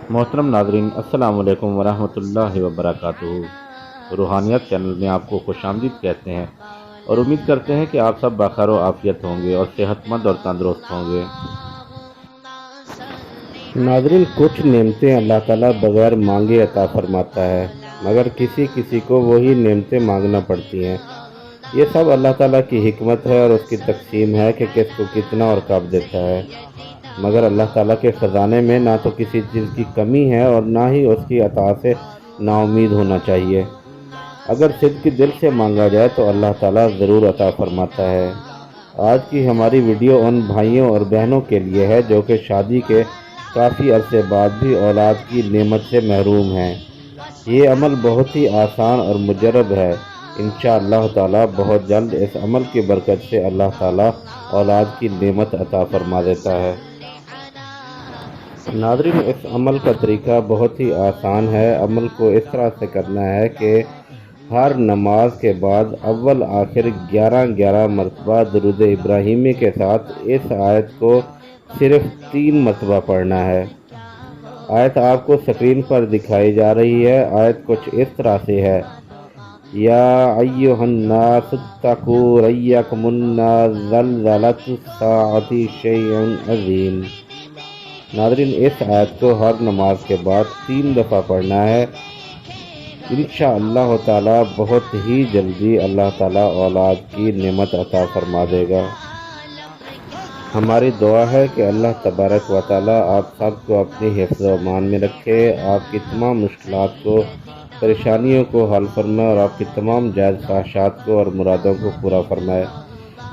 محترم ناظرین، السلام علیکم ورحمۃ اللہ وبرکاتہ۔ روحانیت چینل میں آپ کو خوش آمدید کہتے ہیں اور امید کرتے ہیں کہ آپ سب بخیر و عافیت ہوں گے اور صحت مند اور تندرست ہوں گے۔ ناظرین، کچھ نعمتیں اللہ تعالیٰ بغیر مانگے عطا فرماتا ہے، مگر کسی کسی کو وہی نعمتیں مانگنا پڑتی ہیں۔ یہ سب اللہ تعالیٰ کی حکمت ہے اور اس کی تقسیم ہے کہ کس کو کتنا اور کب دیتا ہے۔ مگر اللہ تعالیٰ کے خزانے میں نہ تو کسی چیز کی کمی ہے اور نہ ہی اس کی عطا سے نا امید ہونا چاہیے۔ اگر صدق دل سے مانگا جائے تو اللہ تعالیٰ ضرور عطا فرماتا ہے۔ آج کی ہماری ویڈیو ان بھائیوں اور بہنوں کے لیے ہے جو کہ شادی کے کافی عرصے بعد بھی اولاد کی نعمت سے محروم ہیں۔ یہ عمل بہت ہی آسان اور مجرب ہے۔ انشاءاللہ تعالیٰ بہت جلد اس عمل کی برکت سے اللہ تعالیٰ اولاد کی نعمت عطا فرما دیتا ہے۔ ناظرین، اس عمل کا طریقہ بہت ہی آسان ہے۔ عمل کو اس طرح سے کرنا ہے کہ ہر نماز کے بعد اول آخر 11 مرتبہ درود ابراہیمی کے ساتھ اس آیت کو صرف 3 مرتبہ پڑھنا ہے۔ آیت آپ کو سکرین پر دکھائی جا رہی ہے۔ آیت کچھ اس طرح سے ہے: یا ایھا الناس اتقوا ربکم ان زلزلۃ الساعۃ شیء عظیم۔ ناظرین، اس آیت کو ہر نماز کے بعد 3 دفعہ پڑھنا ہے۔ انشاءاللہ تعالیٰ بہت ہی جلدی اللہ تعالیٰ اولاد کی نعمت عطا فرما دے گا۔ ہماری دعا ہے کہ اللہ تبارک و تعالیٰ آپ سب کو اپنی حفظ و امان میں رکھے، آپ کی تمام مشکلات کو، پریشانیوں کو حل فرمائے اور آپ کی تمام جائز خواہشات کو اور مرادوں کو پورا فرمائے۔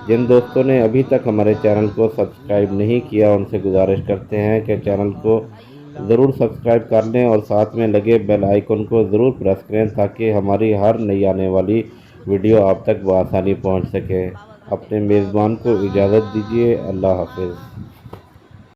جن دوستوں نے ابھی تک ہمارے چینل کو سبسکرائب نہیں کیا ان سے گزارش کرتے ہیں کہ چینل کو ضرور سبسکرائب کر لیں اور ساتھ میں لگے بیل آئیکن کو ضرور پریس کریں تاکہ ہماری ہر نئی آنے والی ویڈیو آپ تک بآسانی پہنچ سکے۔ اپنے میزبان کو اجازت دیجیے۔ اللہ حافظ۔